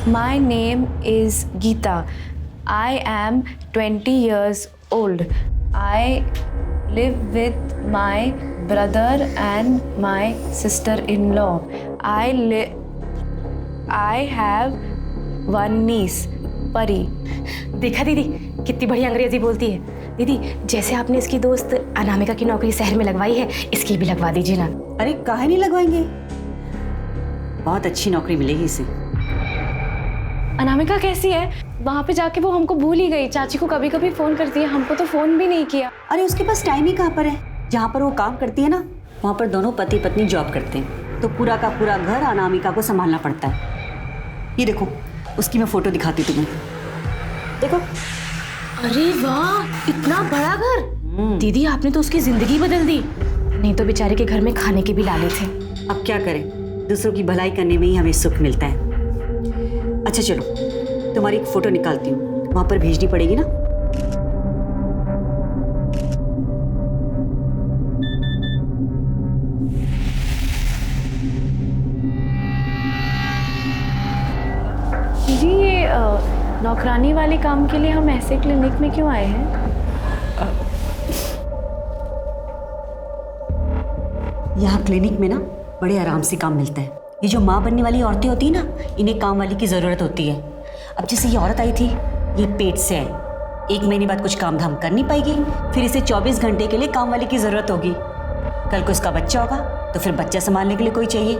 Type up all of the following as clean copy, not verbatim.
My name is Geeta. I am 20 years old. I live with my brother and my sister-in-law. I have one niece, Pari. देखा दीदी कितनी बढ़िया अंग्रेजी बोलती है। दीदी जैसे आपने इसकी दोस्त अनामिका की नौकरी शहर में लगवाई है, इसकी भी लगवा दीजिए ना। अरे काहे नहीं लगवाएंगे, बहुत अच्छी नौकरी मिलेगी इसे। अनामिका कैसी है? वहाँ पे जाके वो हमको भूल ही गई। चाची को कभी कभी फोन करती है, हमको तो फोन भी नहीं किया। अरे उसके पास टाइम ही कहाँ पर है। जहाँ पर वो काम करती है ना, वहाँ पर दोनों पति पत्नी जॉब करते हैं, तो पूरा का पूरा घर अनामिका को संभालना पड़ता है। ये देखो, उसकी मैं फोटो दिखाती तुम्हें, देखो। अरे वाह, इतना बड़ा घर। दीदी आपने तो उसकी जिंदगी बदल दी। नहीं तो बेचारे के घर में खाने के भी लाले थे। अब क्या करें, दूसरों की भलाई करने में ही हमें सुख मिलता है। अच्छा चलो, तुम्हारी एक फोटो निकालती हूँ, वहां पर भेजनी पड़ेगी ना। जी ये नौकरानी वाले काम के लिए हम ऐसे क्लिनिक में क्यों आए हैं? यहाँ क्लिनिक में ना बड़े आराम से काम मिलता है। ये जो माँ बनने वाली औरतें होती है ना, इन्हें काम वाली की ज़रूरत होती है। अब जैसे ये औरत आई थी, ये पेट से है, 1 महीने बाद कुछ काम धाम कर नहीं पाएगी, फिर इसे 24 घंटे के लिए काम वाली की ज़रूरत होगी। कल को इसका बच्चा होगा तो फिर बच्चा संभालने के लिए कोई चाहिए।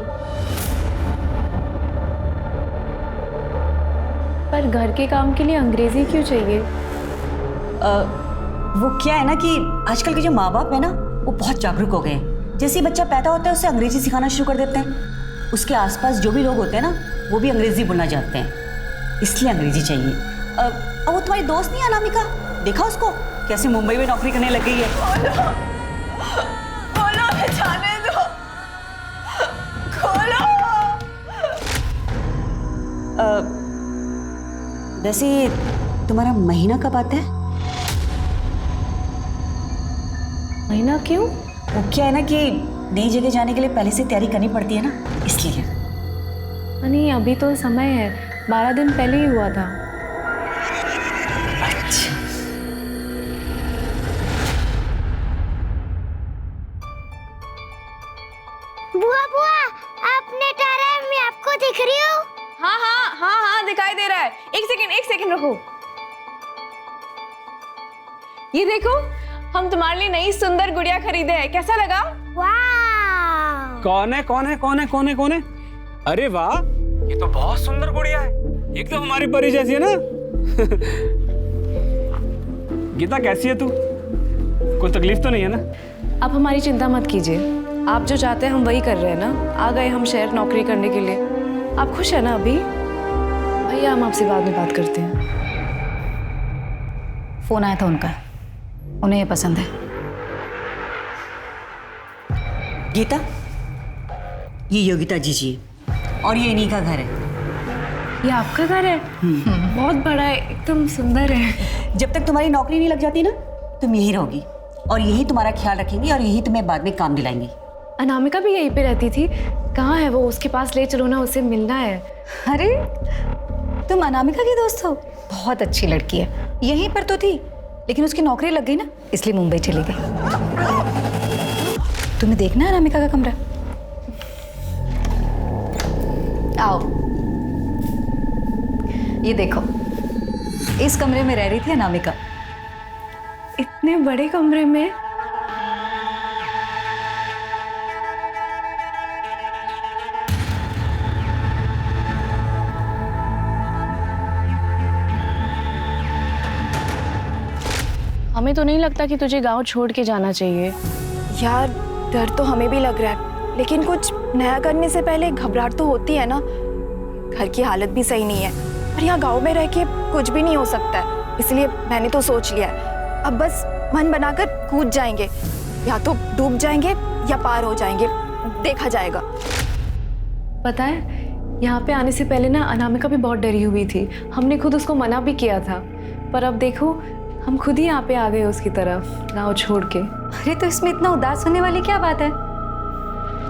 पर घर के काम के लिए अंग्रेजी क्यों चाहिए? वो क्या है ना कि आजकल के जो माँ बाप है ना, वो बहुत जागरूक हो गए हैं। जैसे ही बच्चा पैदा होता है उसे अंग्रेजी सिखाना शुरू कर देते हैं। उसके आसपास जो भी लोग होते हैं ना, वो भी अंग्रेजी बोलना चाहते हैं, इसलिए अंग्रेजी चाहिए। अब वो तुम्हारी दोस्त नहीं है अनामिका, देखा उसको कैसे मुंबई में नौकरी करने लग गई है। खोलो हमें जाने दो, खोलो। वैसे तुम्हारा महीना कब आता है? महीना क्यों? वो क्या है ना कि नई जगह जाने के लिए पहले से तैयारी करनी पड़ती है ना, इसलिए। नहीं अभी तो समय है, 12 दिन पहले ही हुआ था। अच्छा। बुआ बुआ, आपने टारा है, मैं आपको दिख रही हूँ। हाँ हाँ हाँ हाँ दिखाई दे रहा है। एक सेकंड रुको। ये देखो, हम तुम्हारे लिए नई सुंदर गुड़िया खरीदे हैं, कैसा लगा? वाह। कौन है? अरे वाह, ये तो बहुत सुंदर गुड़िया है, एकदम हमारी परी जैसी है ना। गीता कैसी है तू? कोई तकलीफ तो नहीं है ना? आप हमारी चिंता मत कीजिए, आप जो चाहते हैं हम वही कर रहे हैं ना। आ गए हम शहर नौकरी करने के लिए। आप खुश है ना अभी? भैया हम आपसे बाद में बात करते हैं। फोन आया था उनका, उन्हें ये पसंद है। गीता, ये योगिता जी और ये इन्हीं का घर है। ये आपका घर है? बहुत बड़ा है, एकदम सुंदर है। जब तक तुम्हारी नौकरी नहीं लग जाती ना, तुम यहीं रहोगी और यही तुम्हारा ख्याल रखेंगी और यही तुम्हें बाद में काम दिलाएंगी। अनामिका भी यहीं पे रहती थी, कहाँ है वो? उसके पास ले चलो ना, उसे मिलना है। अरे तुम अनामिका की दोस्त हो? बहुत अच्छी लड़की है, यहीं पर तो थी लेकिन उसकी नौकरी लग गई ना, इसलिए मुंबई चली गई। तुम्हें देखना है अनामिका का कमरा? आओ, ये देखो, इस कमरे में रह रही थी अनामिका। इतने बड़े कमरे में? हमें तो नहीं लगता कि तुझे गांव छोड़ के जाना चाहिए। यार डर तो हमें भी लग रहा है, लेकिन कुछ नया करने से पहले घबराहट तो होती है ना। घर की हालत भी सही नहीं है और यहाँ गांव में रह के कुछ भी नहीं हो सकता है, इसलिए मैंने तो सोच लिया है, अब बस मन बनाकर कूद जाएंगे, या तो डूब जाएंगे या पार हो जाएंगे, देखा जाएगा। पता है, यहाँ पे आने से पहले ना अनामिका भी बहुत डरी हुई थी। हमने खुद उसको मना भी किया था, पर अब देखो हम खुद ही यहाँ पे आ गए उसकी तरफ, गाँव छोड़ के। अरे तो इसमें इतना उदास होने वाली क्या बात है?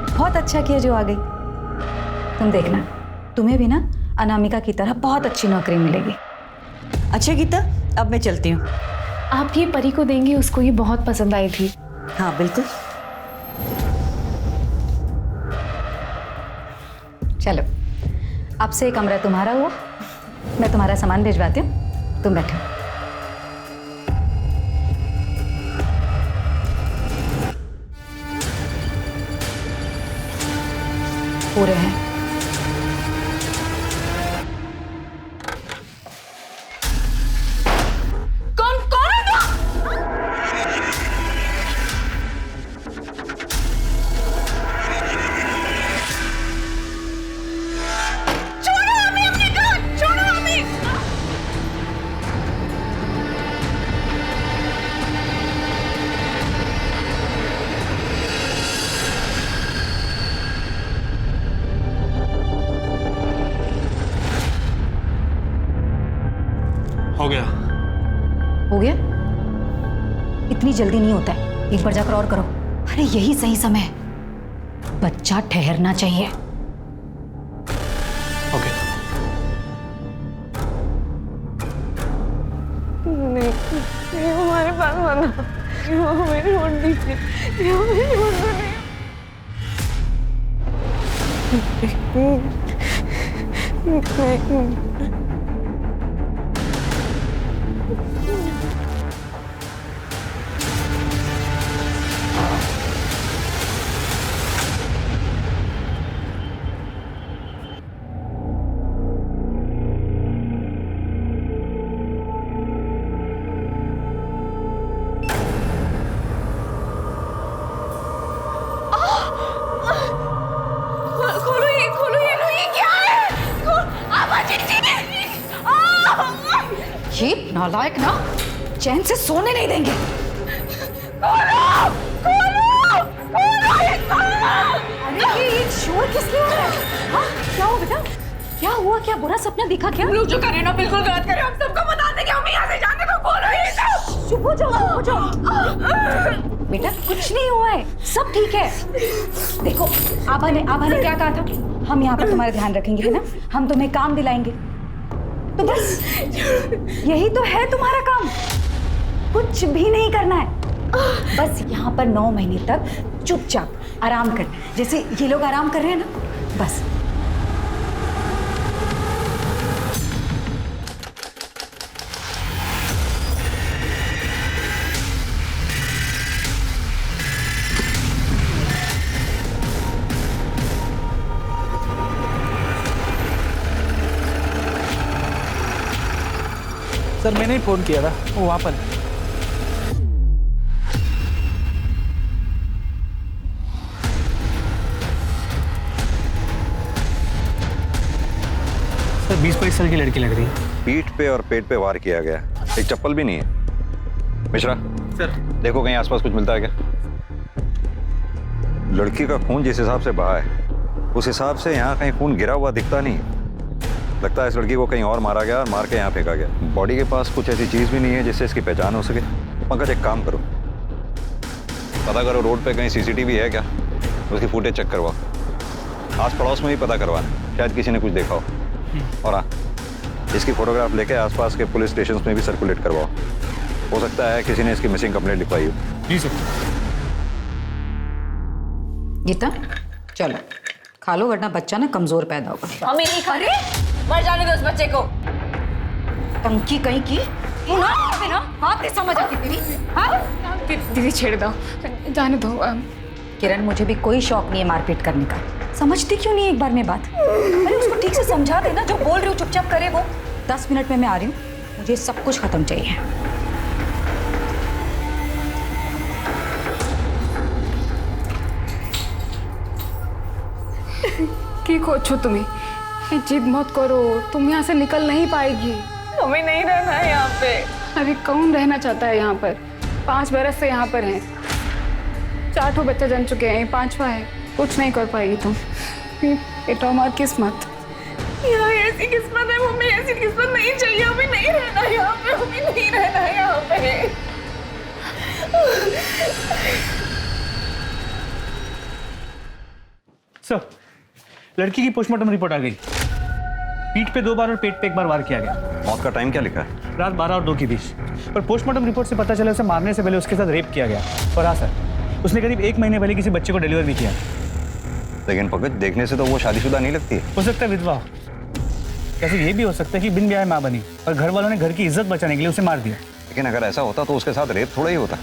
बहुत अच्छा किया जो आ गई। तुम देखना, तुम्हें भी ना अनामिका की तरह बहुत अच्छी नौकरी मिलेगी। अच्छा गीता, अब मैं चलती हूँ। आप ये परी को देंगे, उसको ये बहुत पसंद आई थी। हाँ बिल्कुल। चलो, अब से कमरा तुम्हारा हुआ, मैं तुम्हारा सामान भिजवाती हूँ, तुम बैठो। पूरे हैं। कौन है क्या? छोड़ो हमें, हमने कहा छोड़ो हमें। हो गया। हो गया? इतनी जल्दी नहीं होता है, एक बार जाकर और करो। अरे यही सही समय है, बच्चा ठहरना चाहिए। ओके। नहीं, हमारे पास बना, हमें छोड़ दीजिए, हमें छोड़ दो। खोलो ये क्या है? आवाज ये नालायक ना चैन से सोने नहीं देंगे। अरे ये शोर किस लिए हो रहा है? हाँ, क्या हुआ बेटा? क्या हुआ? क्या बुरा सपना दिखा क्या? लोग जो करे ना बिल्कुल गलत करे, हम सबको बता देंगे, हम यहाँ से जाने को बोल रहे हैं। चुप हो जाओ, चुप हो जाओ। बेटा कुछ नहीं हुआ है, सब ठीक है। देखो आभा ने क्या कहा था, हम यहाँ पर तुम्हारा ध्यान रखेंगे, है ना? हम तुम्हें काम दिलाएंगे, तो बस यही तो है तुम्हारा काम, कुछ भी नहीं करना है। बस यहाँ पर 9 महीने तक चुपचाप आराम करना है, जैसे ये लोग आराम कर रहे हैं ना, बस। सर मैंने ही फोन किया था, वो वहाँ पर है। सर 20-22 साल की लड़की लग रही है। पीठ पे और पेट पे वार किया गया, एक चप्पल भी नहीं है। मिश्रा सर देखो कहीं आसपास कुछ मिलता है क्या? लड़की का खून जिस हिसाब से बहा है उस हिसाब से यहाँ कहीं खून गिरा हुआ दिखता नहीं। लगता है इस लड़की को कहीं और मारा गया और मार के यहाँ फेंका गया। बॉडी के पास कुछ ऐसी चीज भी नहीं है जिससे इसकी पहचान हो सके। पंकज एक काम करो, पता करो रोड पे कहीं सीसीटीवी है क्या, उसकी फुटेज चेक करवाओ। आस पड़ोस में भी पता करवाना, शायद किसी ने कुछ देखा हो। और हाँ, इसकी फोटोग्राफ लेके आसपास के पुलिस स्टेशन में भी सर्कुलेट करवाओ, हो सकता है किसी ने इसकी मिसिंग कंप्लेंट लिखवाई हो। जी सर। गीता चलो खा लो, वरना बच्चा ना कमजोर पैदा होगा। हमें नहीं खा रहे, मर जाने दो उस बच्चे को। टंकी कहीं की तू ना बात नहीं समझ आती तेरी। हाँ दीदी छेड़ दो, जाने दो। किरण मुझे भी कोई शौक नहीं है मारपीट करने का, समझती क्यों नहीं एक बार में बात? अरे उसको ठीक से समझा देना, जो बोल रही हूँ चुपचाप करे वो। 10 मिनट में मैं आ रही हूँ, मुझे सब कुछ खत्म चाहिए। की कोच हो तुम्हें, जिद मत करो, तुम यहाँ से निकल नहीं पाएगी। हमें नहीं रहना है यहाँ पे। अरे कौन रहना चाहता है यहाँ पर? 5 बरस से यहाँ पर हैं, 4 ठो बच्चे जन चुके हैं, 5वां है। कुछ नहीं कर पाएगी तुम, ये तो हमारी किस्मत। यहाँ ऐसी किस्मत है मम्मी, ऐसी किस्मत नहीं चाहिए। हमें नहीं रहना यहाँ पे, हमें नहीं रहना यहाँ पे। सर लड़की की पोस्टमार्टम रिपोर्ट आ गई। पीठ पे 2 बार और पेट पे 1 बार वार किया गया। मौत का टाइम क्या लिखा है? रात 12 और 2 के बीच। पर पोस्टमार्टम रिपोर्ट से पता चला उसे मारने से पहले उसके साथ रेप किया गया। और हाँ सर, उसने करीब 1 महीने पहले किसी बच्चे को डिलीवर भी किया। लेकिन पंकज, देखने से तो वो शादीशुदा नहीं लगती है। हो सकता है विधवा। कैसे ये भी हो सकता है कि बिन ब्याह माँ बनी और घर वालों ने घर की इज्जत बचाने के लिए उसे मार दिया। लेकिन अगर ऐसा होता तो उसके साथ रेप थोड़ा ही होता।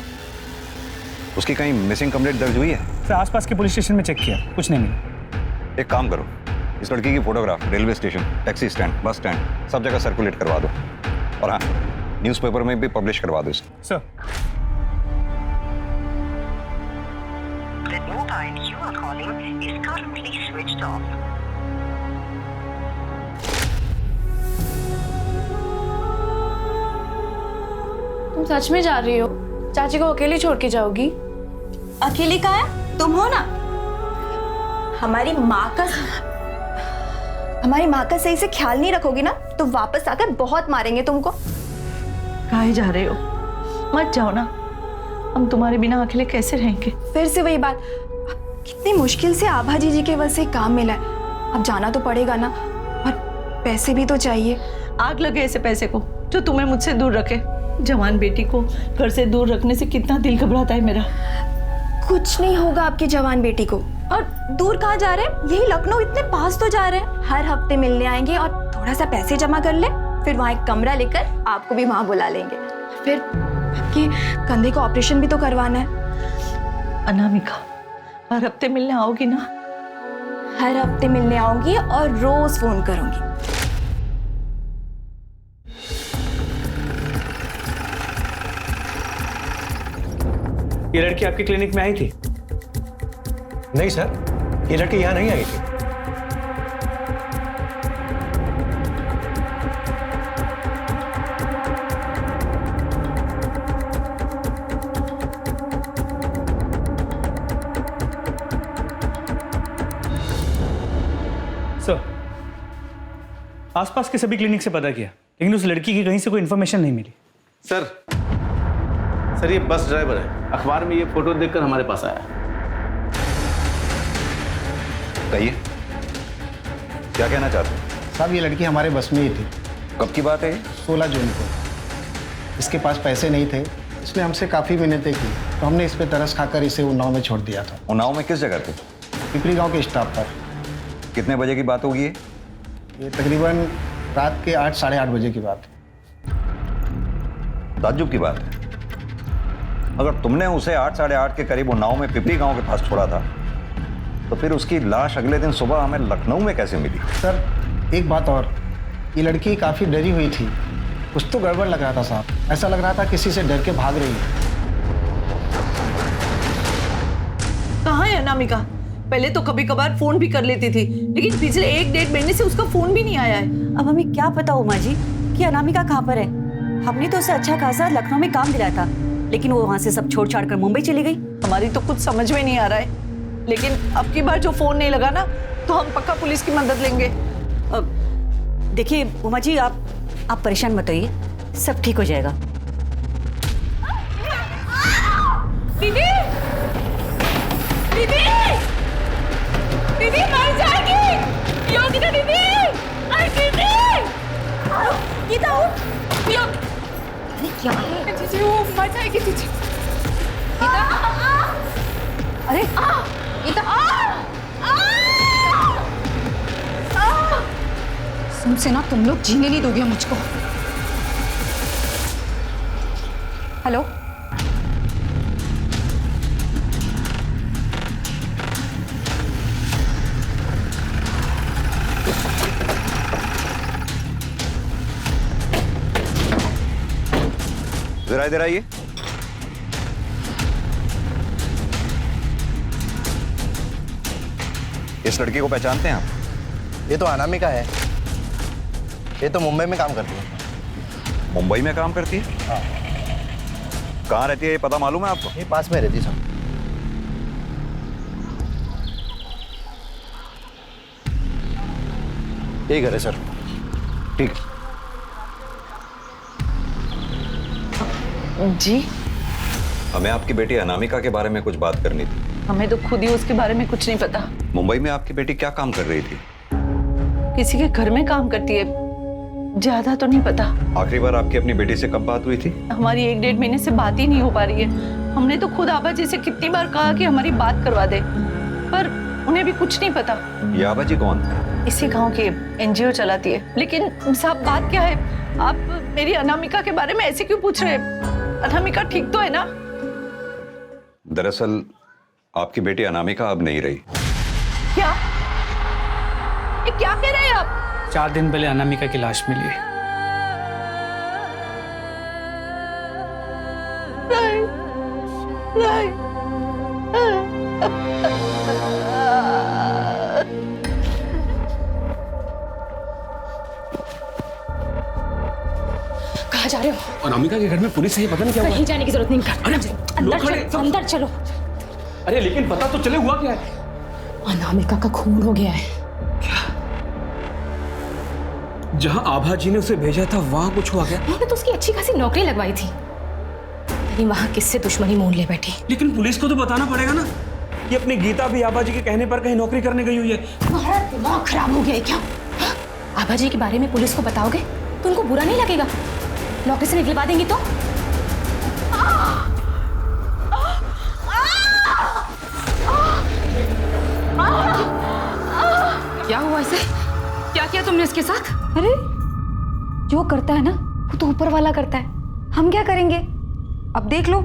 उसकी कहीं मिसिंग कंप्लेंट दर्ज हुई है? सर आसपास के पुलिस स्टेशन में चेक किया, कुछ नहीं मिला। एक काम करो, इस लड़की की photograph railway station, taxi stand, bus stand सब जगह सर्कुलेट करवा दो। और हाँ, न्यूज़पेपर में भी पब्लिश करवा दो इसे। Sir The mobile you are calling is currently switched off. तुम सच में जा रही हो? चाची को अकेली छोड़ के जाओगी? अकेली कहाँ है? तुम हो ना। हमारी माँ का सही से ख्याल नहीं रखोगी ना तो वापस आकर बहुत मारेंगे तुमको। कहाँ जा रहे हो? मत जाओ ना, हम तुम्हारे बिना अकेले कैसे रहेंगे? फिर से वही बात। अब कितनी मुश्किल से आभा जी के वजह से काम मिला है, अब जाना तो पड़ेगा ना। और पैसे भी तो चाहिए। आग लगे ऐसे पैसे को जो तुम्हें मुझसे दूर रखे। जवान बेटी को घर से दूर रखने से कितना दिल घबराता है मेरा। कुछ नहीं होगा आपकी जवान बेटी को। और दूर कहाँ जा रहे हैं? यही लखनऊ, इतने पास तो जा रहे हैं। हर हफ्ते मिलने आएंगे और थोड़ा सा पैसे जमा कर ले, फिर वहाँ एक कमरा लेकर आपको भी वहाँ बुला लेंगे। फिर आपके कंधे का ऑपरेशन भी तो करवाना है। अनामिका, हर हफ्ते मिलने आओगी ना? हर हफ्ते मिलने आऊंगी और रोज फोन करूंगी। ये लड़की आपके क्लिनिक में आई थी? नहीं सर, ये लड़की यहाँ नहीं आई थी। सर, आसपास के सभी क्लिनिक से पता किया, लेकिन उस लड़की की कहीं से कोई इन्फॉर्मेशन नहीं मिली। सर ये बस ड्राइवर है, अखबार में ये फोटो देखकर हमारे पास आया। कहिए, क्या कहना चाहते हैं? साहब ये लड़की हमारे बस में ही थी। कब की बात है? 16 जून को। इसके पास पैसे नहीं थे, इसने हमसे काफ़ी मिन्नतें की तो हमने इस पे तरस खाकर इसे उन्नाव में छोड़ दिया था। उन्नाव में किस जगह पे? पिपरी गांव के स्टॉप पर। कितने बजे की बात होगी ये तकरीबन रात के 8 साढ़े 8 बजे की बात है। ताज्जुब की बात है, अगर तुमने उसे 8 साढ़े 8 के करीब उन्नाव में पिपरी गांव के पास छोड़ा था तो फिर उसकी लाश अगले दिन सुबह हमें लखनऊ में कैसे मिली? सर एक बात और, ये लड़की काफ़ी डरी हुई थी, कुछ तो गड़बड़ लग रहा था साहब। ऐसा लग रहा था किसी से डर के भाग रही है। कहाँ है अनामिका? पहले तो कभी कभार फोन भी कर लेती थी, लेकिन पिछले 1-1.5 महीने से उसका फोन भी नहीं आया है। अब हमें क्या पता उमा जी कि अनामिका कहाँ पर है। हमने तो उसे अच्छा खासा लखनऊ में काम दिलाया था, लेकिन वो वहाँ से सब छोड़ छाड़ कर मुंबई चली गई। हमारी तो कुछ समझ में नहीं आ रहा है, लेकिन अब की बार जो फोन नहीं लगा ना तो हम पक्का पुलिस की मदद लेंगे। देखिए उमा जी, आप परेशान मत होइए, सब ठीक हो जाएगा। दीदी, दीदी, दीदी मर जाएगी। योगिता दीदी, अरे दीदी, गीता उठ। अरे क्या है? जीजी वो मर जाएगी जीजी। गीता, अरे गीता, तुमसे ना तुम लोग जीने नहीं दोगे मुझको। हेलो, जरा इधर आइए। इस लड़की को पहचानते हैं आप? ये तो अनामिका है, ये तो मुंबई में काम करती है। मुंबई में काम करती है? हाँ। कहाँ रहती है ये पता मालूम है आपको? ये पास में रहती सर। यही घर है सर। ठीक जी, हमें आपकी बेटी अनामिका के बारे में कुछ बात करनी थी। हमें तो खुद ही उसके बारे में कुछ नहीं पता। मुंबई में आपकी बेटी क्या काम कर रही थी? किसी के घर में काम करती है, ज्यादा तो नहीं पता। आखिरी बार आपकी अपनी बेटी से कब बात हुई थी? हमारी 1-1.5 महीने से बात ही नहीं हो पा रही है। हमने तो खुद आबा जी से कितनी बार कहा कि हमारी बात करवा दे, पर उन्हें भी कुछ नहीं पता। ये आबा जी कौन? इसी गांव की एनजीओ चलाती है। लेकिन साहब बात क्या है, आप मेरी अनामिका के बारे में ऐसे क्यों पूछ रहे हैं? अनामिका ठीक तो है ना? दरअसल आपकी बेटी अनामिका अब नहीं रही। क्या? ये क्या कह रहे हैं आप? 4 दिन पहले अनामिका की लाश मिली है। नहीं, नहीं। कहाँ जा रहे हो? अनामिका के घर में पुलिस है, ये पता नहीं क्या हुआ। कहीं जाने की जरूरत नहीं। अरे, अंदर लोग खड़े, चलो, अंदर चलो। अरे लेकिन पता तो चले हुआ क्या है? अनामिका का खून हो गया है। जहां आभा जी ने उसे भेजा था वहां कुछ हुआ क्या? उन्होंने तो उसकी अच्छी खासी नौकरी लगवाई थी, लेकिन वहां किससे दुश्मनी मोल ले बैठी। लेकिन पुलिस को तो बताना पड़ेगा ना कि अपनी गीता भी आभा जी के कहने पर कहीं नौकरी करने गई हुई है। तुम्हारा दिमाग खराब हो गया है क्या? हाँ? आभा जी के बारे में पुलिस को बताओगे तो उनको बुरा नहीं लगेगा? नौकरी से निकलवा देंगी तो? क्या हुआ इसे? क्या किया तुमने इसके साथ? अरे जो करता है ना वो तो ऊपर वाला करता है, हम क्या करेंगे? अब देख लो,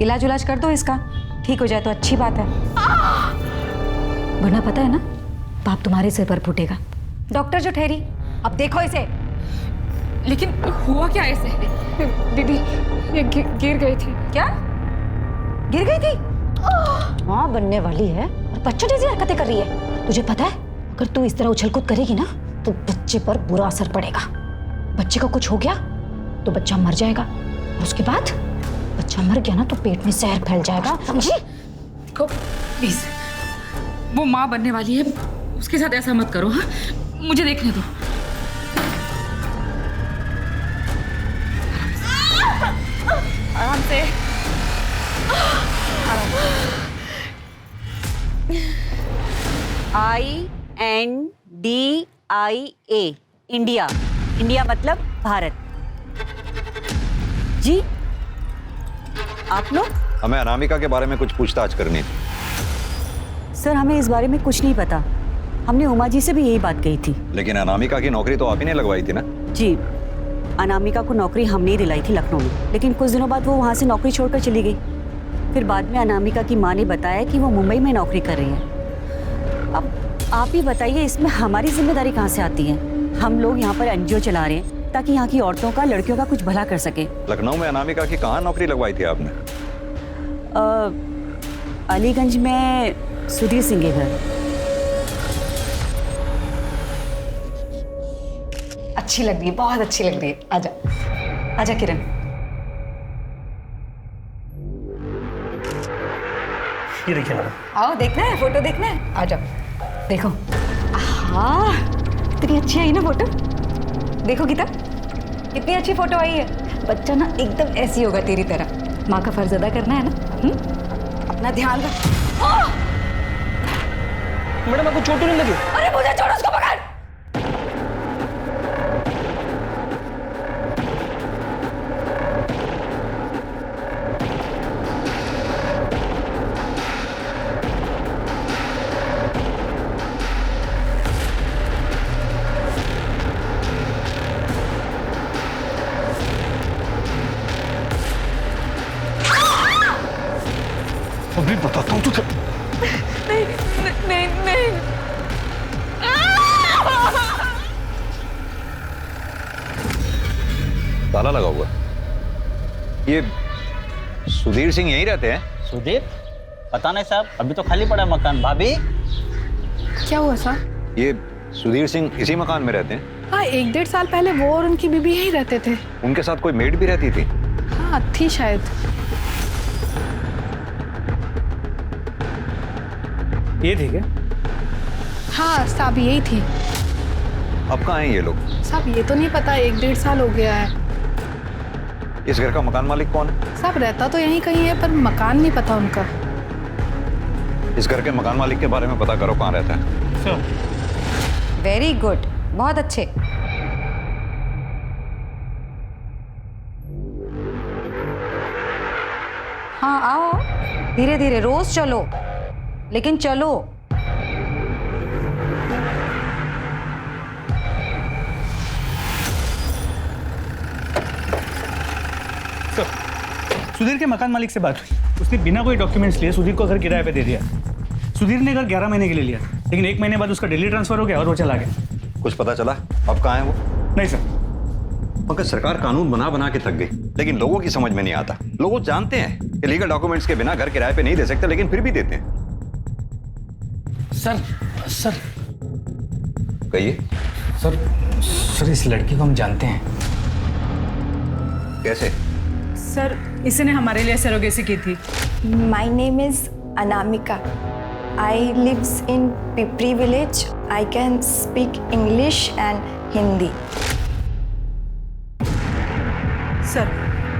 इलाज उलाज कर दो इसका, ठीक हो जाए तो अच्छी बात है, वरना पता है ना पाप तुम्हारे सिर पर फूटेगा। डॉक्टर जो ठहरी, अब देखो इसे। लेकिन हुआ क्या ऐसे? दीदी ये गिर गई थी। क्या गिर गई थी? माँ बनने वाली है और बच्चों जैसी हरकतें कर रही है। तुझे पता है अगर तू इस तरह उछल कूद करेगी ना तो बच्चे पर बुरा असर पड़ेगा। बच्चे को कुछ हो गया तो बच्चा मर जाएगा, और उसके बाद बच्चा मर गया ना तो पेट में जहर फैल जाएगा, समझी? देखो प्लीज, वो माँ बनने वाली है, उसके साथ ऐसा मत करो। हाँ, मुझे देखने दो। आराम से। INDIA India. इंडिया मतलब भारत। जी आप लोग? हमें अनामिका के बारे में कुछ पूछताछ करनी थी। सर हमें इस बारे में कुछ नहीं पता, हमने उमा जी से भी यही बात कही थी। लेकिन अनामिका की नौकरी तो आप ही ने लगवाई थी ना? जी, अनामिका को नौकरी हमने ही दिलाई थी लखनऊ में, लेकिन कुछ दिनों बाद वो वहाँ से नौकरी छोड़कर चली गई। फिर बाद में अनामिका की माँ ने बताया कि वो मुंबई में नौकरी कर रही है। अब आप ही बताइए इसमें हमारी जिम्मेदारी कहाँ से आती है? हम लोग यहाँ पर एनजीओ चला रहे हैं ताकि यहाँ की औरतों का, लड़कियों का कुछ भला कर सके। लखनऊ में अनामिका की कहाँ नौकरी लगवाई थी आपने? अलीगंज में सुधीर सिंह के घर। अच्छी लग रही है, बहुत अच्छी लग रही है। आजा आजा किरण। ये देखिए मैडम। आओ, देखना है फोटो, देखना है, आ जाओ। देखो, हाँ कितनी अच्छी आई ना फोटो। देखो गीता कितनी अच्छी फोटो आई है। बच्चा ना एकदम ऐसी होगा तेरी तरह। माँ का फर्ज अदा करना है ना। अपना ध्यान रख। मैडम आपको चोट नहीं लगी? अरे मुझे छोड़, उसको पकड़। अभी बताता हूँ तुझे। नहीं नहीं नहीं। ताला लगा हुआ। ये सुधीर सिंह यहीं रहते हैं? सुधीर? पता नहीं साहब, अभी तो खाली पड़ा मकान। भाभी क्या हुआ साहब? ये सुधीर सिंह इसी मकान में रहते हैं? हाँ, 1-1.5 साल पहले वो और उनकी बीबी यहीं रहते थे। उनके साथ कोई मेड भी रहती थी? हाँ थी शायद। ये ठीक है? हाँ साहब यही थी। अब कहाँ हैं ये लोग? साहब ये तो नहीं पता, 1-1.5 साल हो गया है। इस घर का मकान मालिक कौन है? साहब रहता तो यहीं कहीं है, पर मकान नहीं पता उनका। इस घर के मकान मालिक के बारे में पता करो, कहाँ रहता है। वेरी गुड, बहुत अच्छे। हाँ आओ, धीरे धीरे, रोज चलो, लेकिन चलो। सुधीर के मकान मालिक से बात हुई, उसने बिना कोई डॉक्यूमेंट्स लिए सुधीर को घर किराए पे दे दिया। सुधीर ने घर 11 महीने के लिए लिया, लेकिन 1 महीने बाद उसका दिल्ली ट्रांसफर हो गया और वो चला गया। कुछ पता चला अब कहाँ है वो? नहीं सर। पंकज, सरकार कानून बना बना के थक गई, लेकिन लोगों की समझ में नहीं आता। लोग जानते हैं कि लीगल डॉक्यूमेंट्स के बिना घर किराए पे नहीं दे सकते, लेकिन फिर भी देते हैं। सर कहिए। सर इस लड़की को हम जानते हैं। कैसे? सर इसने हमारे लिए सरोगेसी की थी। My name is Anamika. I lives in Pipri village. I can speak English and Hindi. Sir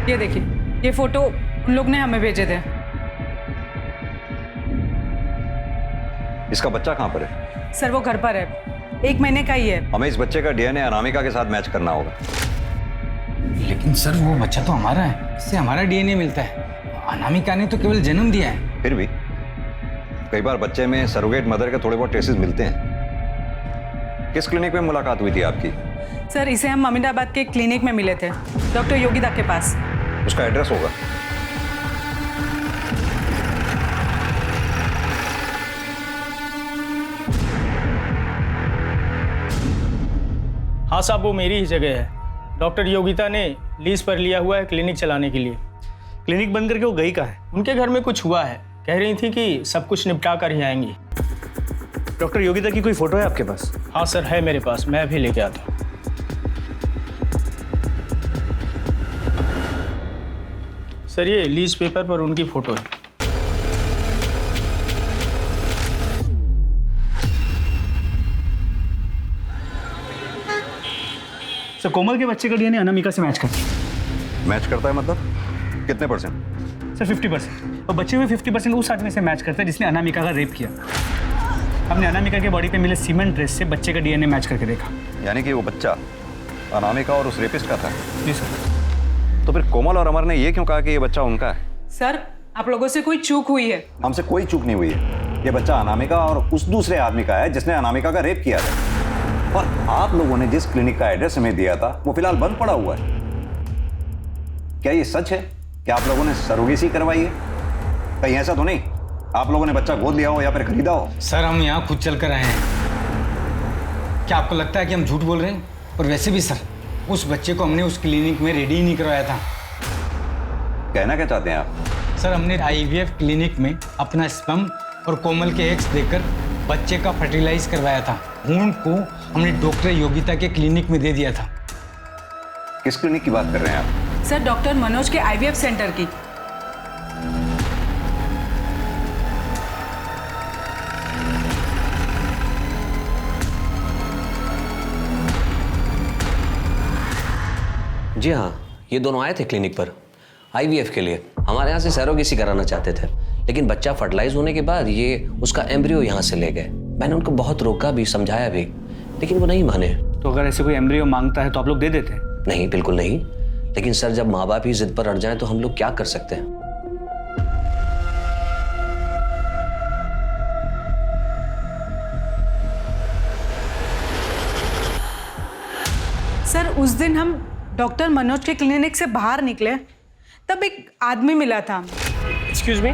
ये देखिए, ये फोटो उन लोग ने हमें भेजे थे। इसका बच्चा कहाँ पर है? सर वो घर पर है, 1 महीने का ही है। हमें इस बच्चे का डीएनए अनामिका के साथ मैच करना होगा। लेकिन सर वो बच्चा तो हमारा है, इससे हमारा डीएनए मिलता है। अनामिका ने तो केवल जन्म दिया है। फिर भी कई बार बच्चे में सरोगेट मदर के थोड़े बहुत ट्रेसेस मिलते हैं। किस क्लिनिक में मुलाकात हुई थी आपकी? सर इसे हम अमीनाबाद के क्लिनिक में मिले थे, डॉक्टर योगिता के पास। उसका एड्रेस होगा? हाँ साहब, वो मेरी ही जगह है। डॉक्टर योगिता ने लीज पर लिया हुआ है क्लिनिक चलाने के लिए। क्लिनिक बंद करके वो गई कहाँ है? उनके घर में कुछ हुआ है, कह रही थी कि सब कुछ निपटा कर ही आएंगी। डॉक्टर योगिता की कोई फोटो है आपके पास? हाँ सर है मेरे पास, मैं भी लेके आता हूँ। सर ये लीज पेपर पर उनकी फोटो है। सर कोमल के बच्चे का डीएनए अनामिका से मैच करता है। मैच करता है मतलब कितने परसेंट? सर 50%। और बच्चे में 50% उस आदमी से मैच करता है जिसने अनामिका का रेप किया। हमने अनामिका के बॉडी पे मिले सीमेंट ट्रेस से बच्चे का डीएनए मैच करके देखा। यानी कि वो बच्चा अनामिका और उस रेपिस्ट का था? जी सर। तो फिर कोमल और अमर ने ये क्यों कहा कि ये बच्चा उनका है? सर आप लोगों से कोई चूक हुई है। हमसे कोई चूक नहीं हुई है। ये बच्चा अनामिका और उस दूसरे आदमी का है जिसने अनामिका का रेप किया था। और आप लोगों ने जिस क्लिनिक का एड्रेस हमें दिया था वो फिलहाल बंद पड़ा हुआ है। क्या ये सच है कि आप लोगों ने सरोगेसी करवाई है? कहीं ऐसा तो नहीं आप लोगों ने बच्चा गोद लिया हो या फिर खरीदा हो? सर हम यहाँ खुद चल कर आए हैं। क्या आपको लगता है कि हम झूठ बोल रहे हैं? और वैसे भी सर उस बच्चे को हमने उस क्लिनिक में रेडी ही नहीं करवाया था। कहना क्या चाहते हैं आप? सर हमने IVF क्लिनिक में अपना स्पर्म और कोमल के एग्स देकर बच्चे का फर्टिलाइज करवाया था। भ्रूण को हमने डॉक्टर योगिता के क्लिनिक में दे दिया था। किस क्लिनिक की बात कर रहे हैं आप? सर डॉक्टर मनोज के IVF सेंटर की। जी हाँ, ये दोनों आए थे क्लिनिक पर IVF के लिए। हमारे यहाँ से सरोगेसी कराना चाहते थे, लेकिन बच्चा फर्टिलाइज होने के बाद ये उसका एम्ब्रियो यहाँ से ले गए। मैंने उनको बहुत रोका भी, समझाया भी, लेकिन वो नहीं माने। तो अगर ऐसे कोई एम्ब्रियो मांगता है तो आप लोग दे देते हैं? नहीं, बिल्कुल नहीं। लेकिन सर जब माँ बाप ही जिद पर अड़ जाएं तो हम लोग क्या कर सकते हैं? सर उस दिन हम डॉक्टर मनोज के क्लिनिक से बाहर निकले, तब एक आदमी मिला था। एक्सक्यूज मी,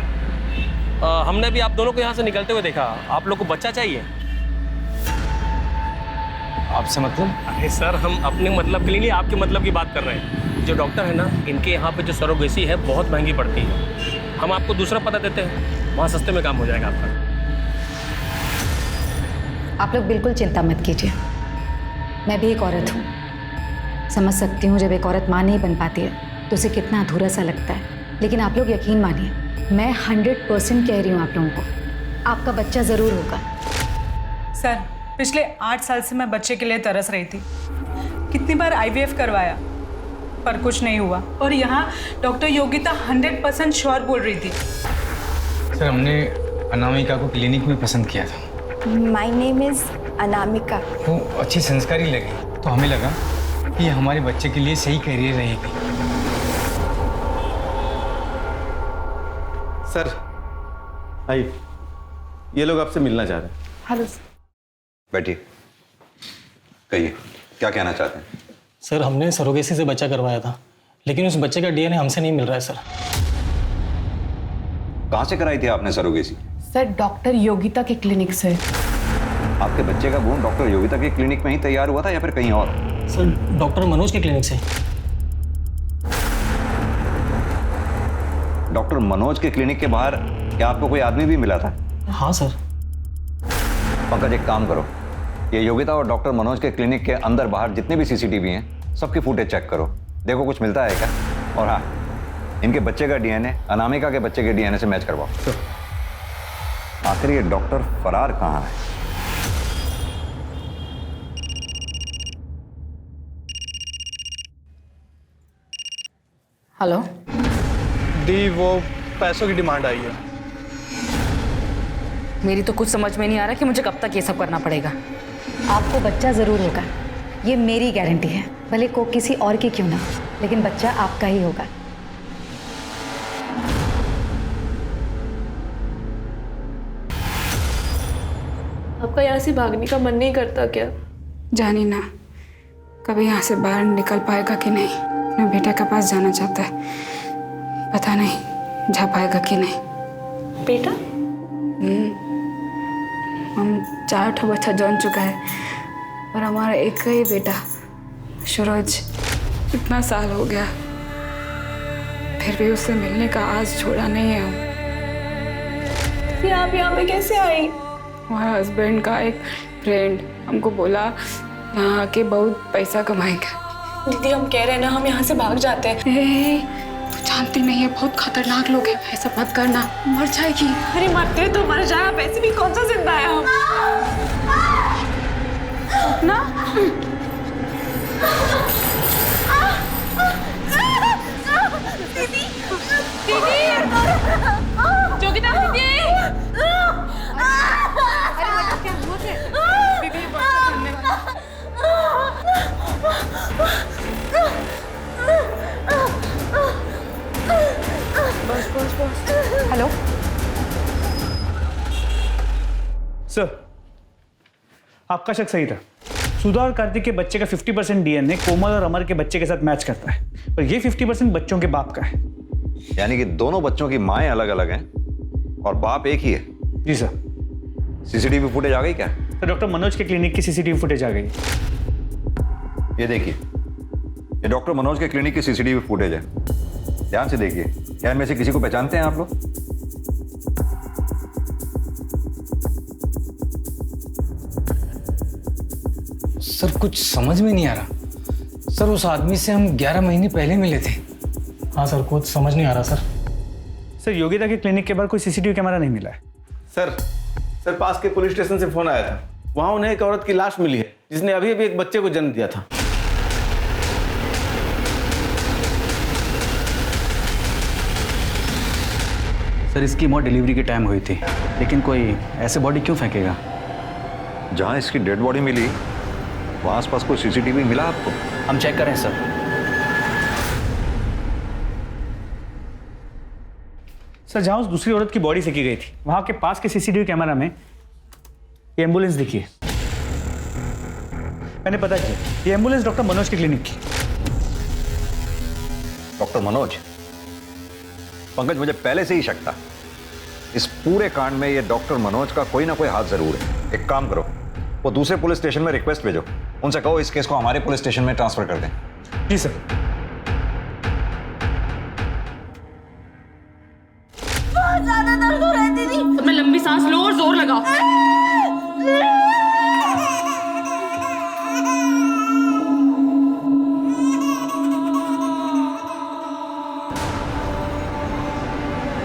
हमने भी आप दोनों को यहाँ से निकलते हुए देखा। आप लोग को बच्चा चाहिए? आपसे मतलब? अरे सर हम अपने मतलब के लिए नहीं, आपके मतलब की बात कर रहे हैं। जो डॉक्टर है ना, इनके यहाँ पे जो सरोगेसी है बहुत महंगी पड़ती है। हम आपको दूसरा पता देते हैं, वहाँ सस्ते में काम हो जाएगा आपका। आप लोग बिल्कुल चिंता मत कीजिए, मैं भी एक औरत हूँ। समझ सकती हूँ जब एक औरत माँ नहीं बन पाती है तो उसे कितना अधूरा सा लगता है। लेकिन आप लोग यकीन मानिए, मैं 100% कह रही हूँ आप लोगों को, आपका बच्चा ज़रूर होगा। सर पिछले 8 साल से मैं बच्चे के लिए तरस रही थी। कितनी बार IVF करवाया पर कुछ नहीं हुआ। और यहाँ डॉक्टर योगिता 100% श्योर बोल रही थी। सर हमने अनामिका को क्लिनिक में पसंद किया था। माई नेम इज अनामिका। वो अच्छी संस्कारी लगी तो हमें लगा कि ये हमारे बच्चे के लिए सही करियर रहेगी। सर आइए, ये लोग आपसे मिलना चाह रहे हैं। हेलो। बैठिए, कहिए क्या कहना चाहते हैं। सर हमने सरोगेसी से बच्चा करवाया था, लेकिन उस बच्चे का डीएनए हमसे नहीं मिल रहा है सर। कहाँ से कराई थी आपने सरोगेसी? सर डॉक्टर योगिता के क्लिनिक से। आपके बच्चे का भ्रूण डॉक्टर योगिता के क्लिनिक में ही तैयार हुआ था या फिर कहीं और? सर डॉक्टर मनोज के क्लिनिक से। डॉक्टर मनोज के क्लिनिक के बाहर क्या आपको कोई आदमी भी मिला था? हाँ सर। पंकज एक काम करो, ये योगिता और डॉक्टर मनोज के क्लिनिक के अंदर बाहर जितने भी सीसीटीवी हैं सबकी फुटेज चेक करो, देखो कुछ मिलता है क्या। और हाँ, इनके बच्चे का डीएनए अनामिका के बच्चे के डीएनए से मैच करवाओ। आखिर ये डॉक्टर फरार कहाँ है? हेलो दी, वो पैसों की डिमांड आई है। मेरी तो कुछ समझ में नहीं आ रहा कि मुझे कब तक ये सब करना पड़ेगा। आपको बच्चा ज़रूर होगा, ये मेरी गारंटी है, भले को किसी और की क्यों ना, लेकिन बच्चा आपका ही होगा। आपका यहाँ से भागने का मन नहीं करता क्या? जानी ना कभी यहाँ से बाहर निकल पाएगा कि नहीं। अपने बेटे के पास जाना चाहता है, पता नहीं जा पाएगा कि नहीं। बेटा? हम 4 बच्चा जन चुका है और हमारा एक ही बेटा सूरज, इतना साल हो गया फिर भी उससे मिलने का आज छोड़ा नहीं है हम। फिर आप यहाँ पे कैसे आई? हमारा हस्बैंड का एक फ्रेंड हमको बोला यहाँ आके बहुत पैसा कमाएगा। दीदी हम कह रहे हैं ना, हम यहाँ से भाग जाते हैं। तू जानती नहीं है बहुत खतरनाक लोग हैं, ऐसा मत करना, मर जाएगी। अरे मरते तो मर जाए, वैसे भी कौन सा जिंदा है हम। ना दीदी दीदी योगिता दीदी। हेलो सर, आपका शक सही था। सुधा और कार्तिक के बच्चे का 50% डीएनए कोमल और अमर के बच्चे के साथ मैच करता है, और ये 50% बच्चों के बाप का है। यानी कि दोनों बच्चों की माएँ अलग अलग हैं और बाप एक ही है? जी सर। सीसीटीवी फुटेज आ गई क्या? तो डॉक्टर मनोज के क्लिनिक की सीसीटीवी फुटेज आ गई। ये देखिए, ये डॉक्टर मनोज के क्लिनिक की सीसीटीवी फुटेज है, ध्यान से देखिए। क्या इनमें से किसी को पहचानते हैं आप लोग? सर कुछ समझ में नहीं आ रहा। सर उस आदमी से हम 11 महीने पहले मिले थे। हाँ सर, कुछ समझ नहीं आ रहा सर। सर योगिता के क्लिनिक के बाहर कोई सीसीटीवी कैमरा नहीं मिला है। सर पास के पुलिस स्टेशन से फोन आया था, वहां उन्हें एक औरत की लाश मिली है जिसने अभी अभी एक बच्चे को जन्म दिया था। सर इसकी मौत डिलीवरी के टाइम हुई थी, लेकिन कोई ऐसे बॉडी क्यों फेंकेगा? जहां इसकी डेड बॉडी मिली वहां आसपास कोई सीसीटीवी मिला आपको? हम चेक कर रहे हैं सर। सर जहां उस दूसरी औरत की बॉडी फेंकी गई थी वहां के पास के सीसीटीवी कैमरा में ये एम्बुलेंस दिखी है। मैंने पता किया, ये एम्बुलेंस डॉक्टर मनोज के क्लिनिक की। डॉक्टर मनोज? पंकज मुझे पहले से ही शक था, इस पूरे कांड में ये डॉक्टर मनोज का कोई ना कोई हाथ जरूर है। एक काम करो, वो दूसरे पुलिस स्टेशन में रिक्वेस्ट भेजो, उनसे कहो इस केस को हमारे पुलिस स्टेशन में ट्रांसफर कर दें। जी सर। बहुत ज्यादा दर्द हो रहा है दीदी। अपना लंबी सांस लो और जोर लगाओ।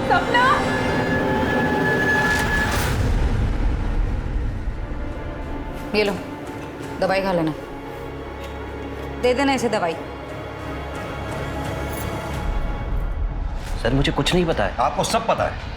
सपना ये लो दवाई खा लेना, दे देना इसे दवाई। सर मुझे कुछ नहीं पता है। आपको सब पता है।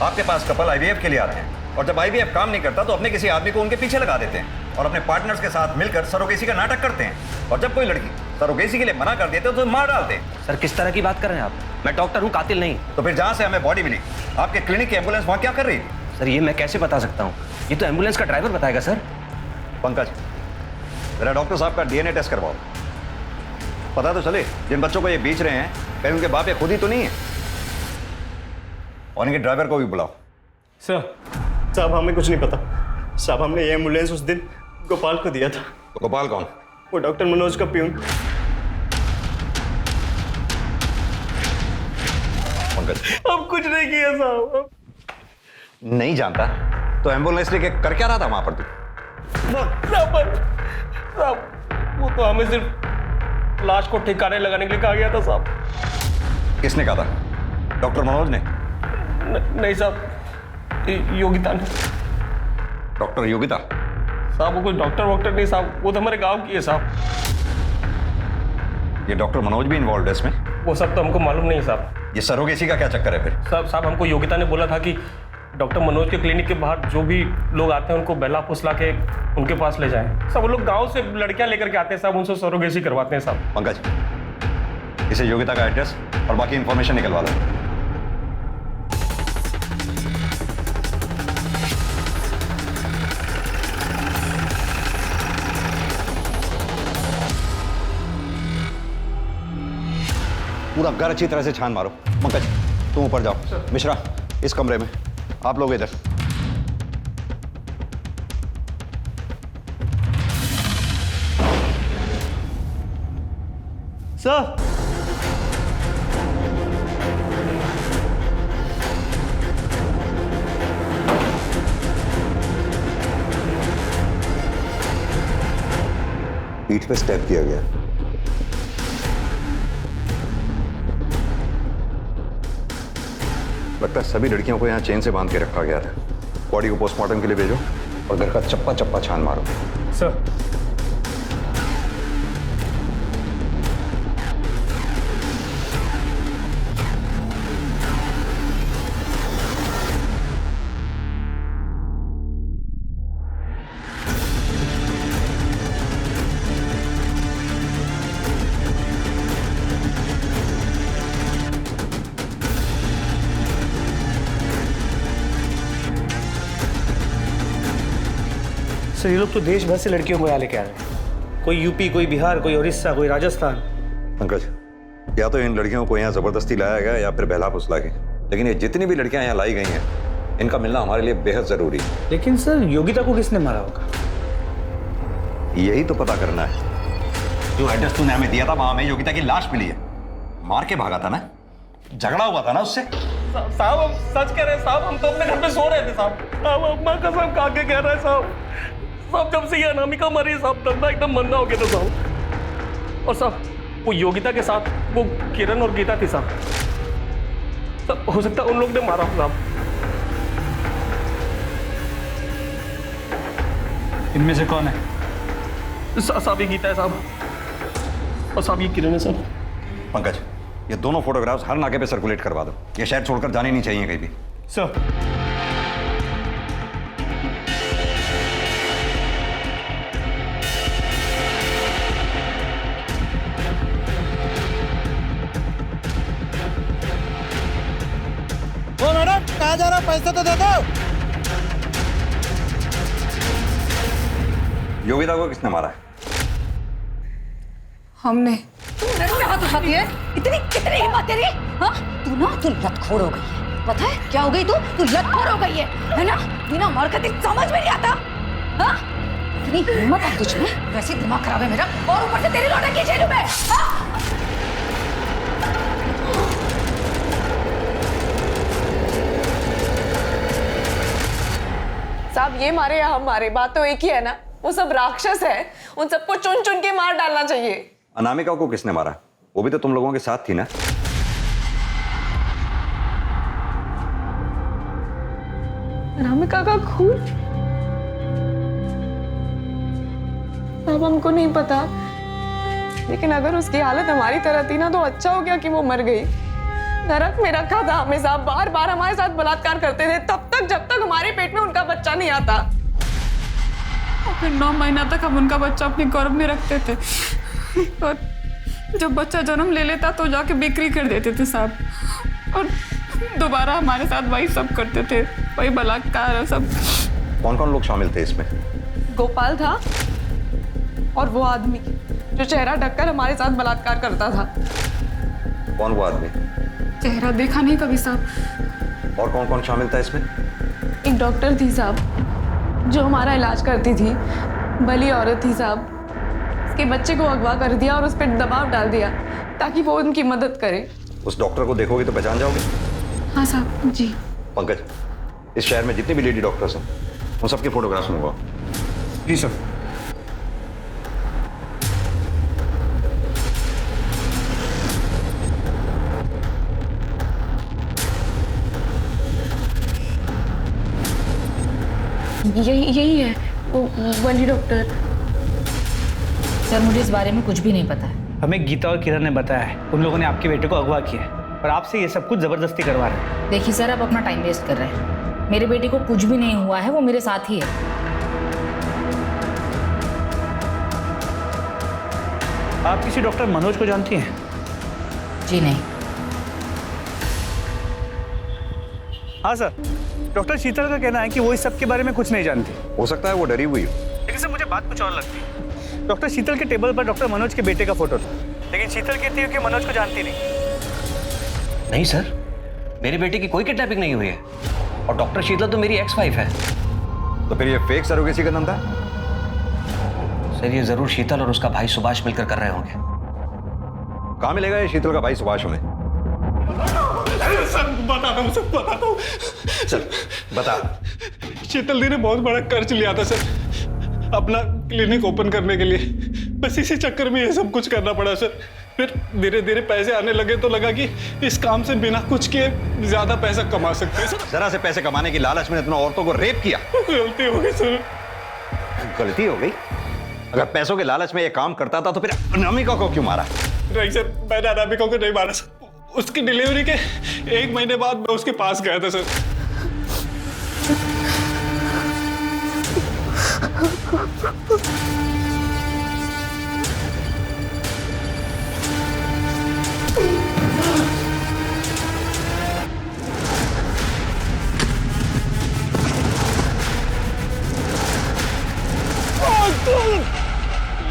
आपके पास कपल आईवीएफ के लिए आते हैं और जब IVF काम नहीं करता तो अपने किसी आदमी को उनके पीछे लगा देते हैं और अपने पार्टनर्स के साथ मिलकर सरोगेसी का नाटक करते हैं। और जब कोई लड़की सरोगेसी के लिए मना कर देते तो मार डालते हैं। सर किस तरह की बात कर रहे हैं आप? मैं डॉक्टर हूँ, कातिल नहीं। तो फिर जहाँ से हमें बॉडी मिली, आपके क्लिनिक की एम्बुलेंस वहाँ क्या कर रही थी? सर ये मैं कैसे बता सकता हूँ? ये तो एम्बुलेंस का ड्राइवर बताएगा सर। पंकज, जरा डॉक्टर साहब का DNA टेस्ट करवाओ, पता तो चले जिन बच्चों को ये बेच रहे हैं कहीं उनके बाप ये खुद ही तो नहीं है। और इनके ड्राइवर को भी बुलाओ। साहब हमें कुछ नहीं पता साहब, हमने ये एम्बुलेंस उस दिन गोपाल को दिया था। तो गोपाल कौन? वो डॉक्टर मनोज का प्यून। पंकज, अब कुछ नहीं किया साहब। नहीं जानता तो एम्बुलेंस लेके कर क्या रहा था वहां पर तू? साहब वो तो हमें सिर्फ लाश को ठिकाने लगाने के लिए कहा गया था साहब। किसने कहा था? डॉक्टर मनोज ने? नहीं साहब, योगिता ने। डॉक्टर योगिता? साहब वो कोई डॉक्टर वॉक्टर नहीं साहब, वो तो हमारे गांव की है साहब। ये डॉक्टर मनोज भी इन्वॉल्व है इसमें? वो सब तो हमको मालूम नहीं साहब। ये सरोगेसी का क्या चक्कर है फिर? साहब हमको योगिता ने बोला था कि डॉक्टर मनोज के क्लिनिक के बाहर जो भी लोग आते हैं उनको बहला फुसला के उनके पास ले जाएं। सब वो लोग गांव से लड़कियां लेकर के आते हैं साहब, उनसे सरोगेसी करवाते हैं साहब। पंकज, इसे योगिता का एड्रेस और बाकी इंफॉर्मेशन निकलवा दो। पूरा घर अच्छी तरह से छान मारो। पंकज तुम ऊपर जाओ, मिश्रा इस कमरे में, आप लोग इधर। सर पीठ पे स्टेप किया गया। लगता है सभी लड़कियों को यहाँ चेन से बांध के रखा गया था। बॉडी को पोस्टमार्टम के लिए भेजो और घर का चप्पा चप्पा छान मारो। सर सर ये लोग तो देश भर से लड़कियों को यहाँ लेके आ रहे हैं। कोई यूपी, कोई बिहार, कोई उड़ीसा, कोई राजस्थान। पंकज, या तो इन लड़कियों को यहाँ जबरदस्ती लाया गया या फिर बहला फुसला के, लेकिन ये जितनी भी लड़कियां यहाँ लाई गई हैं इनका मिलना हमारे लिए बेहद जरूरी है। लेकिन सर योगिता को किसने मारा होगा? यही तो पता करना है। जो एड्रेस तूने हमें दिया था वहां हमें योगिता की लाश मिली है। मार के भागा था ना, झगड़ा हुआ था ना उससे। साहब हम सच कह रहे हैं साहब, हम तो अपने घर पे सो रहे थे साहब। अम्मा कसम खा के कह रहे हैं साहब, जब से ये अनामिका मरी साहब धंधा एकदम मंदा हो गया था साहब। और साहब वो योगिता के साथ वो किरण और गीता थी साहब। हो सकता है उन लोग ने मारा हो साहब। इनमें से कौन है? साहब ये गीता है साहब, और साहब ये किरण है साहब। पंकज, ये दोनों फोटोग्राफ्स हर नाके पे सर्कुलेट करवा दो। ये शहर छोड़कर जाने नहीं चाहिए कहीं भी। सर मैडम कहाँ जा रहा, पैसा तो दे दो। योगिता को किसने मारा है? हमने। तू मेरे पे हाथ उठाती है? कितनी हिम्मत तेरी? हाँ? तू लतखोर हो गई है। पता है क्या हो गई तू लतखोर हो गई है ना? बिना हरकत समझ में नहीं आता। हाँ? इतनी हिम्मत है तुझ में? वैसे दिमाग खराब है मेरा, और ऊपर से तेरी लौटा की जेल में। साहब ये मारे या हम मारे, बात तो एक ही है ना। वो सब राक्षस है, उन सबको चुन चुन के मार डालना चाहिए। अनामिका को किसने मारा? वो भी तो तुम लोगों के साथ थी ना? अनामिका का खून? अब हमको नहीं पता, लेकिन अगर उसकी हालत हमारी तरह थी ना तो अच्छा हो गया कि वो मर गई। नरक में रखा था हमें साहब, बार बार हमारे साथ बलात्कार करते थे तब तक जब तक हमारे पेट में उनका बच्चा नहीं आता। और फिर 9 महीना तक हम उनका बच्चा अपने गर्भ में रखते थे और जब बच्चा जन्म ले लेता तो जाके बिक्री कर देते थे साहब, और दोबारा हमारे साथ वही सब करते थे, वही बलात्कार और सब। कौन कौन लोग शामिल थे इसमें? गोपाल था और वो आदमी जो चेहरा ढककर हमारे साथ बलात्कार करता था। कौन वो आदमी? चेहरा देखा नहीं कभी साहब। और कौन कौन शामिल था इसमें? एक डॉक्टर थी साहब जो हमारा इलाज करती थी, भली औरत थी साहब, उसके बच्चे को अगवा कर दिया और उस पर दबाव डाल दिया ताकि वो उनकी मदद करे। उस डॉक्टर को देखोगे तो पहचान जाओगे? हाँ साहब जी। पंकज, इस शहर में जितने भी लेडी डॉक्टर्स हैं उन सबके फोटोग्राफ्स मंगवाओ। जी सर। यही है वो वाली डॉक्टर। सर मुझे इस बारे में कुछ भी नहीं पता है। हमें गीता और किरण ने बताया है उन लोगों ने आपके बेटे को अगवा किया है और आपसे ये सब कुछ जबरदस्ती करवा रहे हैं। देखिए सर, आप अपना टाइम वेस्ट कर रहे हैं। मेरे बेटे को कुछ भी नहीं हुआ है, वो मेरे साथ ही है। आप किसी डॉक्टर मनोज को जानती हैं? जी नहीं। हाँ सर, डॉक्टर शीतल का कहना है कि वो इस सब के बारे में कुछ नहीं जानती। हो सकता है वो डरी हुई हो। लेकिन सर मुझे बात कुछ और लगती है। डॉक्टर शीतल के टेबल पर डॉक्टर मनोज के बेटे का फोटो था, लेकिन शीतल कहती है कि मनोज को जानती नहीं। नहीं सर, मेरे बेटे की कोई किडनैपिंग नहीं हुई है और डॉक्टर शीतल तो मेरी एक्स वाइफ है। तो फिर ये फेक सरोगेसी का धंधा? सर ये जरूर शीतल और उसका भाई सुभाष मिलकर कर रहे होंगे। कहाँ मिलेगा ये शीतल का भाई सुभाष हमें? सर बताता हूँ, सब बताता हूँ। चल बता। शीतल दी ने बहुत बड़ा कर्ज लिया था सर अपना क्लिनिक ओपन करने के लिए, बस इसी चक्कर में ये सब कुछ करना पड़ा सर। फिर धीरे धीरे पैसे आने लगे तो लगा कि इस काम से बिना कुछ किए ज्यादा पैसा कमा सकते हैं सर। जरा से पैसे कमाने की लालच में इतना औरतों को रेप किया। गलती हो गई सर। गलती हो गई? अगर पैसों के लालच में ये काम करता था तो फिर अनामिका को क्यों मारा? नहीं सर, मैंने अनामिका को नहीं मारा सर। उसकी डिलीवरी के 1 महीने बाद मैं उसके पास गया था सर।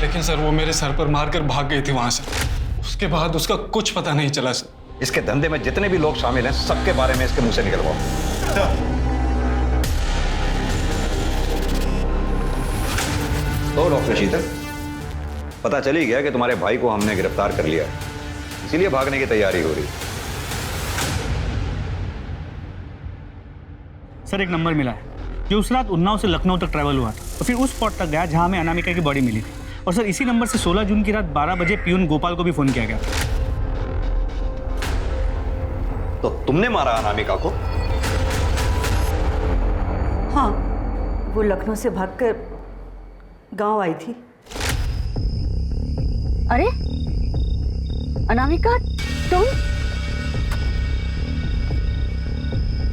लेकिन सर वो मेरे सर पर मारकर भाग गई थी वहां से। उसके बाद उसका कुछ पता नहीं चला सर। इसके धंधे में जितने भी लोग शामिल हैं सबके बारे में इसके मुंह से निकलवाओ। तो डॉक्टर शीतल, पता चल ही गया कि तुम्हारे भाई को हमने गिरफ्तार कर लिया है, इसीलिए भागने की तैयारी हो रही है। सर एक नंबर मिला है जो उस रात उन्नाव से लखनऊ तक ट्रैवल हुआ था और फिर उस स्पॉट तक गया जहां हमें अनामिका की बॉडी मिली थी। और सर इसी नंबर से 16 जून की रात 12 बजे पियून गोपाल को भी फोन किया गया। तो तुमने मारा अनामिका को? हाँ, वो लखनऊ से भागकर गांव आई थी। अरे अनामिका, तुम?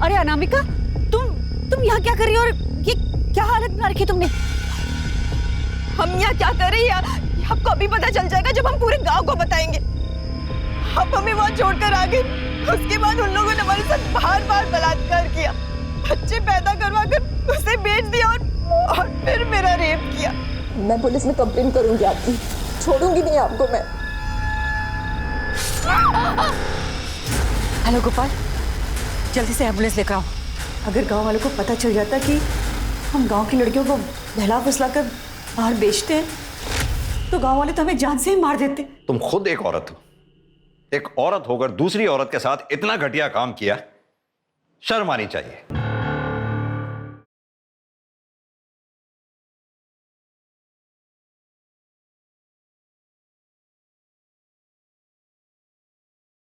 अरे अनामिका, तुम यहाँ क्या कर रही हो और ये क्या हालत बना रखी तुमने? हम यहाँ क्या कर रहे हैं आपको अभी पता चल जाएगा जब हम पूरे गांव को बताएंगे। आप हमें वहाँ छोड़कर आ गए, उसके बाद उन लोगों ने हमारे साथ बार-बार बलात्कार किया, बच्चे पैदा करवाकर उसे बेच दिया और फिर मेरा रेप किया। मैं पुलिस में कंप्लेन करूंगी आपकी, छोड़ूंगी नहीं आपको मैं। हेलो गोपाल, जल्दी से एम्बुलेंस लेकर आओ। अगर गांव वालों को पता चल जाता कि हम गांव की लड़कियों को बहला फुसला कर बाहर बेचते हैं तो गांव वाले तो हमें जान से ही मार देते। तुम खुद एक औरत हो, एक औरत होकर दूसरी औरत के साथ इतना घटिया काम किया, शर्म आनी चाहिए।